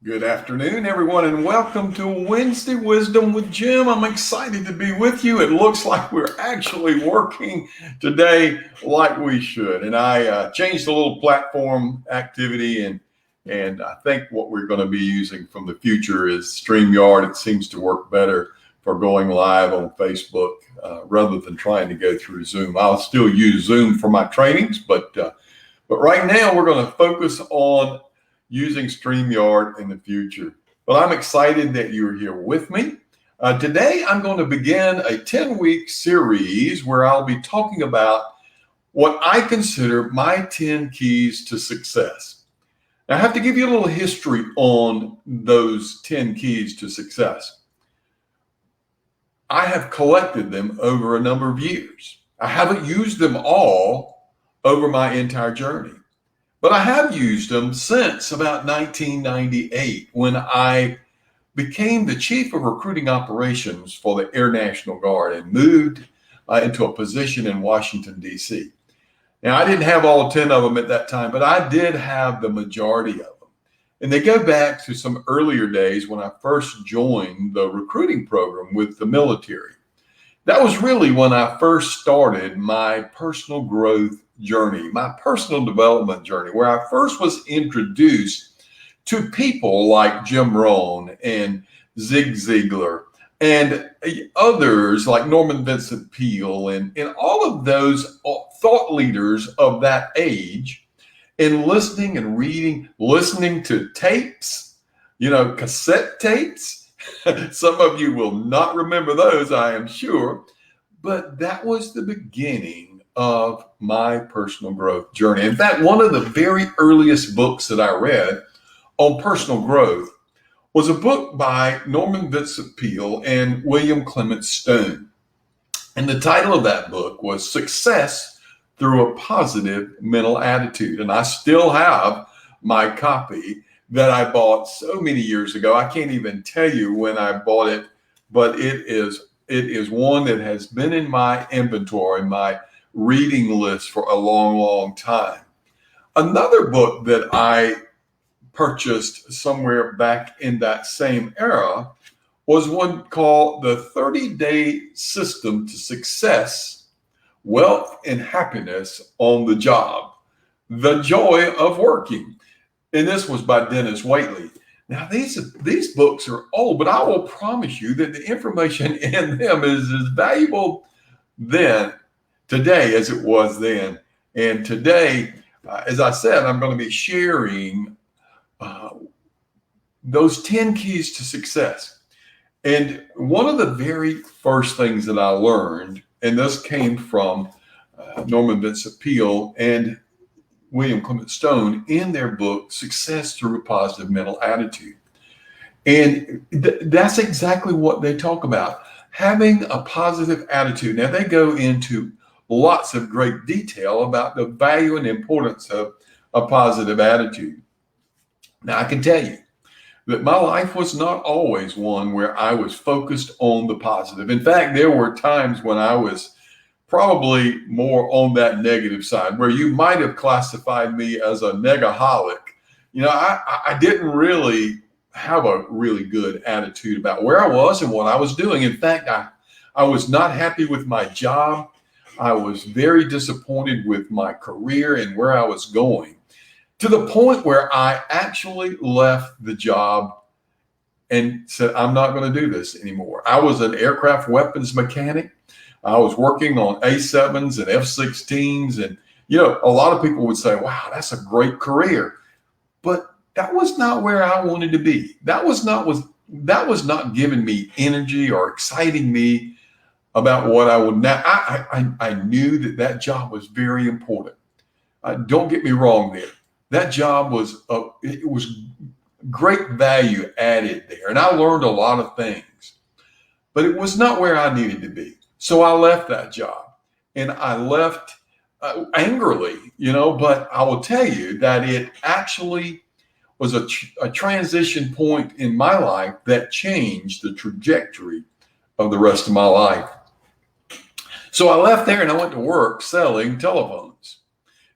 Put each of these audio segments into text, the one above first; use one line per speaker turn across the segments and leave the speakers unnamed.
Good afternoon, everyone, and welcome to Wednesday Wisdom with Jim. I'm excited to be with you. It looks like we're actually working today like we should. And I changed a little platform activity, and I think what we're going to be using from the future is StreamYard. It seems to work better for going live on Facebook rather than trying to go through Zoom. I'll still use Zoom for my trainings, but right now we're going to focus on using StreamYard in the future. Well, I'm excited that you're here with me. Today, I'm going to begin a 10-week series where I'll be talking about what I consider my 10 keys to success. Now, I have to give you a little history on those 10 keys to success. I have collected them over a number of years. I haven't used them all over my entire journey. But I have used them since about 1998 when I became the chief of recruiting operations for the Air National Guard and moved into a position in Washington, D.C. Now, I didn't have all 10 of them at that time, but I did have the majority of them. And they go back to some earlier days when I first joined the recruiting program with the military. That was really when I first started my personal growth journey, my personal development journey, where I first was introduced to people like Jim Rohn and Zig Ziglar and others like Norman Vincent Peale and all of those thought leaders of that age, and listening and reading, listening to tapes, cassette tapes. Some of you will not remember those, I am sure, but that was the beginning of my personal growth journey. In fact, one of the very earliest books that I read on personal growth was a book by Norman Vincent Peale and William Clement Stone. And the title of that book was Success Through a Positive Mental Attitude. And I still have my copy that I bought so many years ago. I can't even tell you when I bought it, but it is one that has been in my inventory, my reading list for a long, long time. Another book that I purchased somewhere back in that same era was one called The 30-Day System to Success, Wealth and Happiness on the Job, The Joy of Working. And this was by Dennis Waitley. Now, these books are old, but I will promise you that the information in them is as valuable today as it was then. And today, as I said, I'm going to be sharing those 10 keys to success. And one of the very first things that I learned, and this came from Norman Vincent Peale and William Clement Stone in their book, Success Through a Positive Mental Attitude. And that's exactly what they talk about, having a positive attitude. Now, they go into lots of great detail about the value and importance of a positive attitude. Now, I can tell you that my life was not always one where I was focused on the positive. In fact, there were times when I was probably more on that negative side, where you might have classified me as a negaholic. I didn't really have a really good attitude about where I was and what I was doing. In fact, I was not happy with my job. I was very disappointed with my career and where I was going, to the point where I actually left the job and said, I'm not going to do this anymore. I was an aircraft weapons mechanic. I was working on A-7s and F-16s. And, a lot of people would say, wow, that's a great career. But that was not where I wanted to be. That was not giving me energy or exciting me about what I would now. I knew that job was very important. Don't get me wrong there. That job was great value added there. And I learned a lot of things, but it was not where I needed to be. So I left that job, and I left angrily, but I will tell you that it actually was a transition point in my life that changed the trajectory of the rest of my life. So I left there and I went to work selling telephones.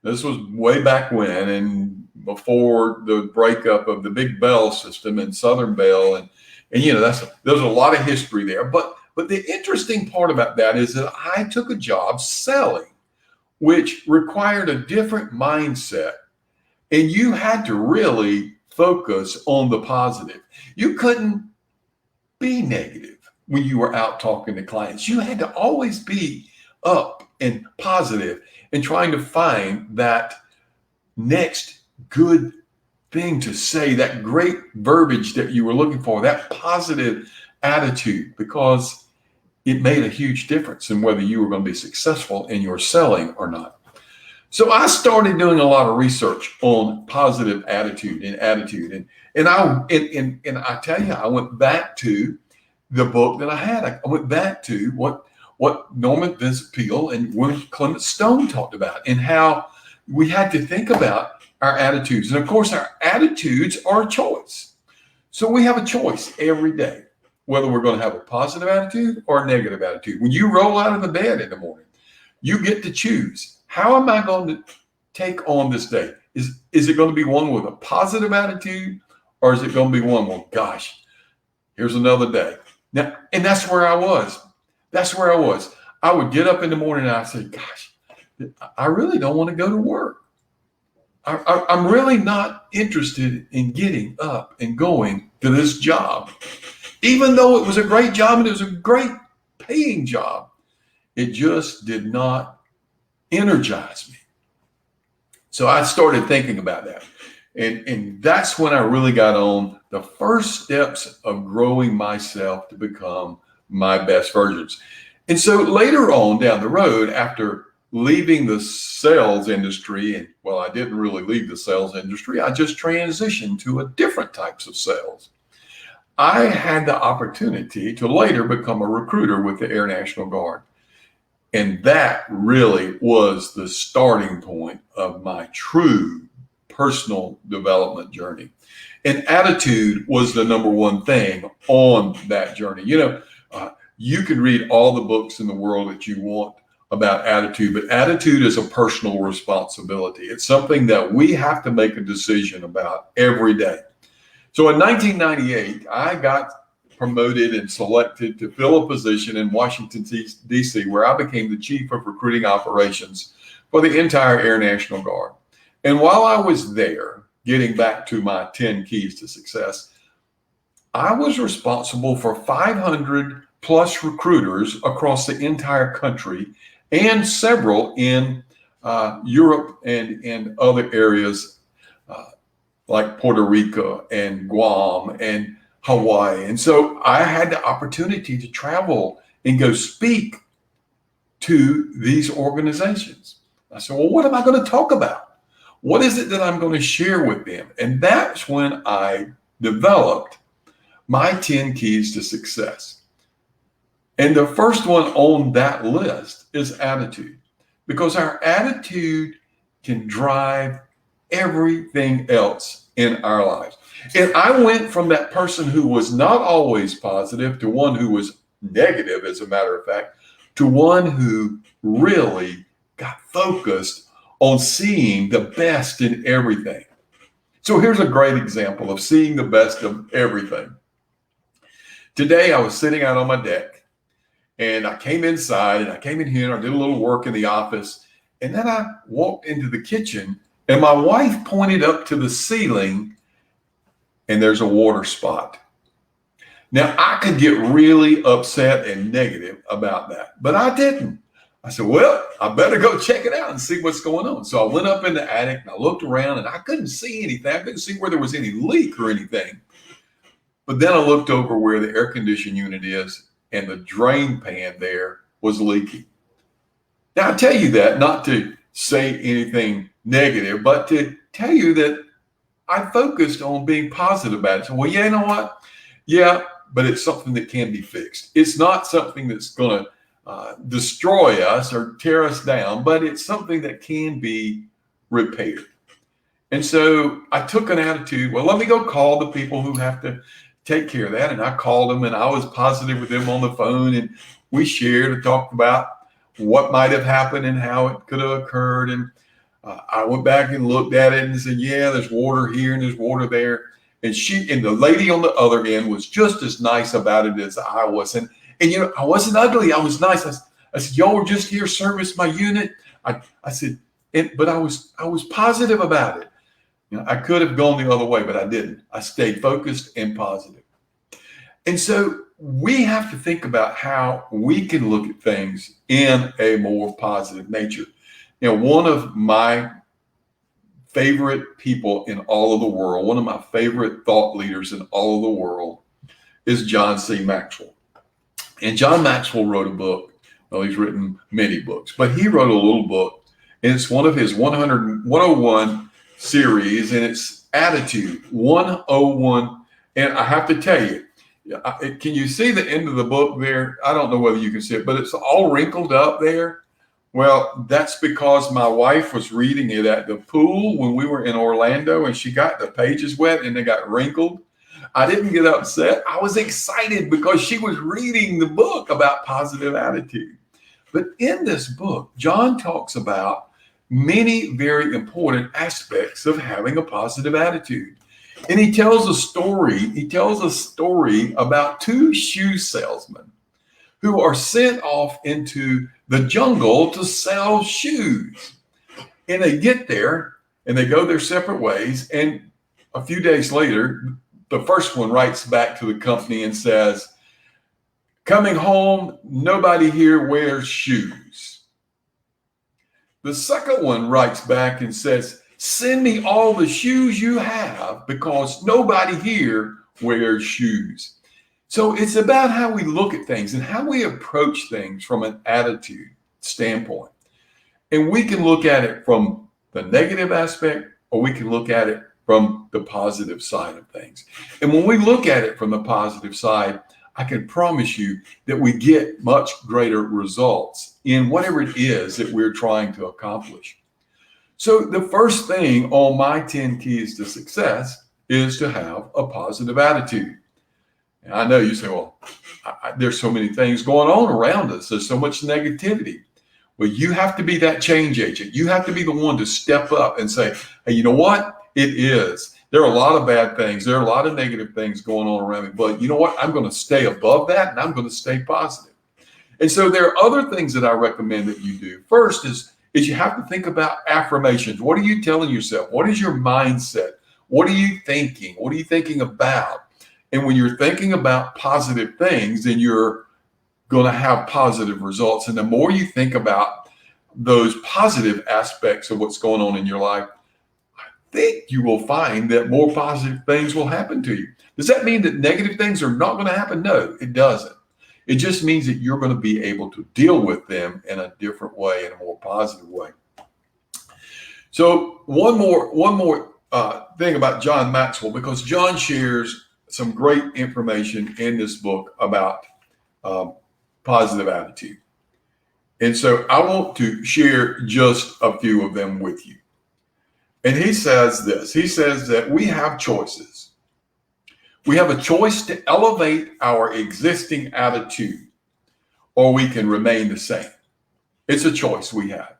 This was way back when, and before the breakup of the Big Bell system and Southern Bell. And there's a lot of history there. But the interesting part about that is that I took a job selling, which required a different mindset. And you had to really focus on the positive. You couldn't be negative when you were out talking to clients. You had to always be up and positive and trying to find that next good thing to say, that great verbiage that you were looking for, that positive attitude, because it made a huge difference in whether you were going to be successful in your selling or not. So I started doing a lot of research on positive attitude. And I tell you, I went back to the book that I had. I went back to what Norman Vincent Peale and William Clement Stone talked about, and how we had to think about our attitudes. And of course, our attitudes are a choice. So we have a choice every day, whether we're going to have a positive attitude or a negative attitude. When you roll out of the bed in the morning, you get to choose. How am I going to take on this day? Is it going to be one with a positive attitude, or is it going to be one, well, gosh, here's another day? Now, and that's where I was. I would get up in the morning and I'd say, gosh, I really don't want to go to work. I'm really not interested in getting up and going to this job. Even though it was a great job and it was a great paying job, it just did not energize me. So I started thinking about that. And that's when I really got on the first steps of growing myself to become my best versions. And so later on down the road, after leaving the sales industry, and well, I didn't really leave the sales industry, I just transitioned to a different types of sales. I had the opportunity to later become a recruiter with the Air National Guard. And that really was the starting point of my true personal development journey. And attitude was the number one thing on that journey. You can read all the books in the world that you want about attitude, but attitude is a personal responsibility. It's something that we have to make a decision about every day. So in 1998, I got promoted and selected to fill a position in Washington, D.C., where I became the chief of recruiting operations for the entire Air National Guard. And while I was there, getting back to my 10 keys to success, I was responsible for 500 plus recruiters across the entire country and several in Europe and other areas like Puerto Rico and Guam and Hawaii. And so I had the opportunity to travel and go speak to these organizations. I said, well, what am I going to talk about? What is it that I'm going to share with them? And that's when I developed my 10 keys to success. And the first one on that list is attitude, because our attitude can drive everything else in our lives. And I went from that person who was not always positive to one who was negative, as a matter of fact, to one who really got focused on seeing the best in everything. So here's a great example of seeing the best of everything. Today, I was sitting out on my deck, and I came inside, and I came in here, and I did a little work in the office, and then I walked into the kitchen, and my wife pointed up to the ceiling, and there's a water spot. Now, I could get really upset and negative about that, but I didn't. I said, well, I better go check it out and see what's going on. So I went up in the attic, and I looked around, and I couldn't see anything. I couldn't see where there was any leak or anything. But then I looked over where the air conditioning unit is, and the drain pan there was leaking. Now, I tell you that not to say anything negative, but to tell you that I focused on being positive about it. So, well, yeah, you know what? Yeah, but it's something that can be fixed. It's not something that's going to destroy us or tear us down, but it's something that can be repaired. And so I took an attitude, well, let me go call the people who have to take care of that. And I called them, and I was positive with them on the phone, and we shared and talked about what might have happened and how it could have occurred. And I went back and looked at it and said, yeah, there's water here and there's water there. And the lady on the other end was just as nice about it as I was. And I wasn't ugly. I was nice. I said, y'all were just here service my unit. I said, but I was positive about it. I could have gone the other way, but I didn't. I stayed focused and positive. And so we have to think about how we can look at things in a more positive nature. One of my favorite people in all of the world, one of my favorite thought leaders in all of the world is John C. Maxwell. And John Maxwell wrote a book. Well, he's written many books, but he wrote a little book, and it's one of his 101 series, and it's Attitude 101. And I have to tell you, can you see the end of the book there? I don't know whether you can see it, but it's all wrinkled up there. Well, that's because my wife was reading it at the pool when we were in Orlando, and she got the pages wet and they got wrinkled. I didn't get upset. I was excited because she was reading the book about positive attitude. But in this book, John talks about many very important aspects of having a positive attitude. And he tells a story. He tells a story about two shoe salesmen who are sent off into the jungle to sell shoes. And they get there and they go their separate ways. And a few days later, the first one writes back to the company and says, coming home, nobody here wears shoes. The second one writes back and says, send me all the shoes you have because nobody here wears shoes. So it's about how we look at things and how we approach things from an attitude standpoint. And we can look at it from the negative aspect, or we can look at it from the positive side of things. And when we look at it from the positive side, I can promise you that we get much greater results in whatever it is that we're trying to accomplish. So the first thing on my 10 keys to success is to have a positive attitude. And I know you say, well, there's so many things going on around us. There's so much negativity. Well, you have to be that change agent. You have to be the one to step up and say, hey, you know what? It is. There are a lot of bad things. There are a lot of negative things going on around me. But you know what? I'm going to stay above that, and I'm going to stay positive. And so there are other things that I recommend that you do. First is you have to think about affirmations. What are you telling yourself? What is your mindset? What are you thinking? What are you thinking about? And when you're thinking about positive things, then you're going to have positive results. And the more you think about those positive aspects of what's going on in your life, I think you will find that more positive things will happen to you. Does that mean that negative things are not going to happen? No, it doesn't. It just means that you're going to be able to deal with them in a different way, in a more positive way. So one more thing about John Maxwell, because John shares some great information in this book about positive attitude. And so I want to share just a few of them with you. And he says this. He says that we have choices. We have a choice to elevate our existing attitude, or we can remain the same. It's a choice we have.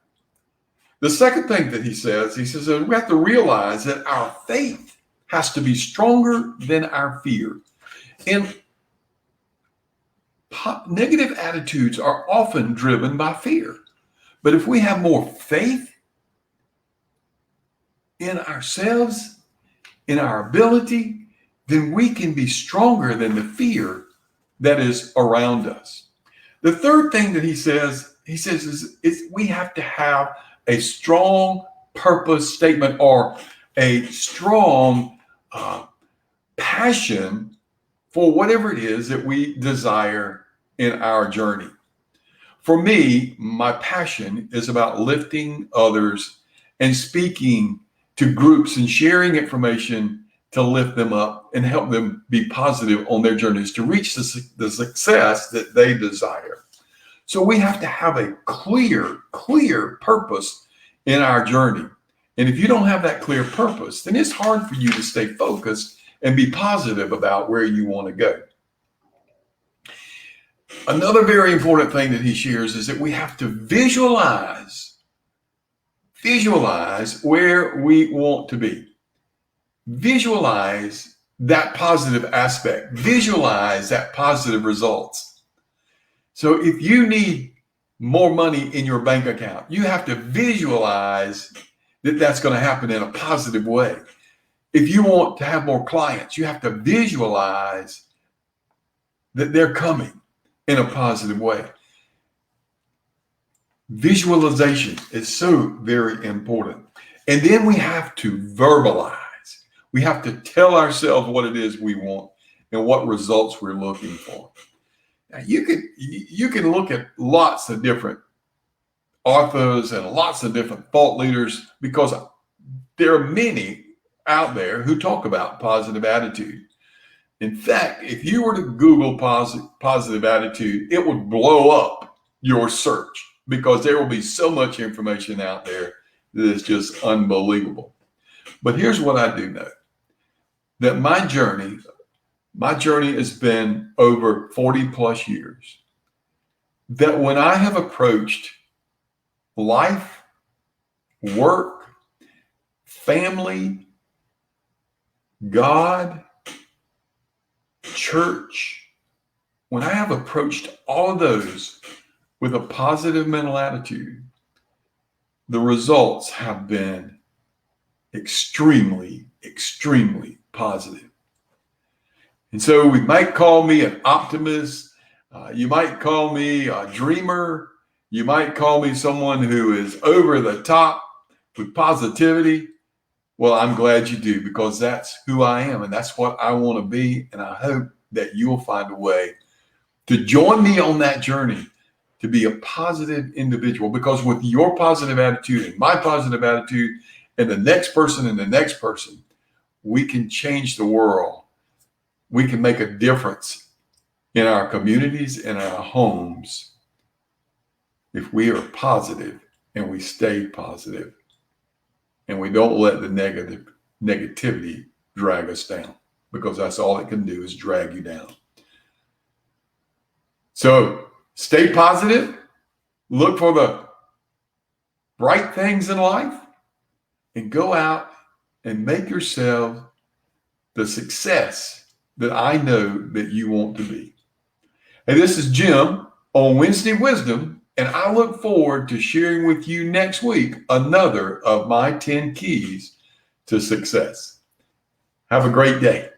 The second thing that he says that we have to realize that our faith has to be stronger than our fear. And negative attitudes are often driven by fear. But if we have more faith in ourselves, in our ability, then we can be stronger than the fear that is around us. The third thing that he says is we have to have a strong purpose statement, or a strong passion for whatever it is that we desire in our journey. For me, my passion is about lifting others and speaking to groups and sharing information to lift them up and help them be positive on their journeys to reach the success that they desire. So we have to have a clear purpose in our journey. And if you don't have that clear purpose, then it's hard for you to stay focused and be positive about where you want to go. Another very important thing that he shares is that we have to visualize visualize where we want to be. Visualize that positive aspect. Visualize that positive results. So if you need more money in your bank account, you have to visualize that that's going to happen in a positive way. If you want to have more clients, you have to visualize that they're coming in a positive way. Visualization is so very important. And then we have to verbalize. We have to tell ourselves what it is we want and what results we're looking for. Now, you can look at lots of different authors and lots of different thought leaders, because there are many out there who talk about positive attitude. In fact, if you were to Google positive attitude, it would blow up your search, because there will be so much information out there that is just unbelievable. But here's what I do know, that my journey has been over 40 plus years, that when I have approached life, work, family, God, church, when I have approached all of those with a positive mental attitude, the results have been extremely, extremely positive. And so we might call me an optimist. You might call me a dreamer. You might call me someone who is over the top with positivity. Well, I'm glad you do, because that's who I am and that's what I want to be. And I hope that you will find a way to join me on that journey to be a positive individual, because with your positive attitude and my positive attitude and the next person and the next person, we can change the world. We can make a difference in our communities and our homes if we are positive and we stay positive and we don't let the negativity drag us down, because that's all it can do is drag you down. So stay positive, look for the bright things in life, and go out and make yourself the success that I know that you want to be. Hey, this is Jim on Wednesday Wisdom, and I look forward to sharing with you next week another of my 10 keys to success. Have a great day.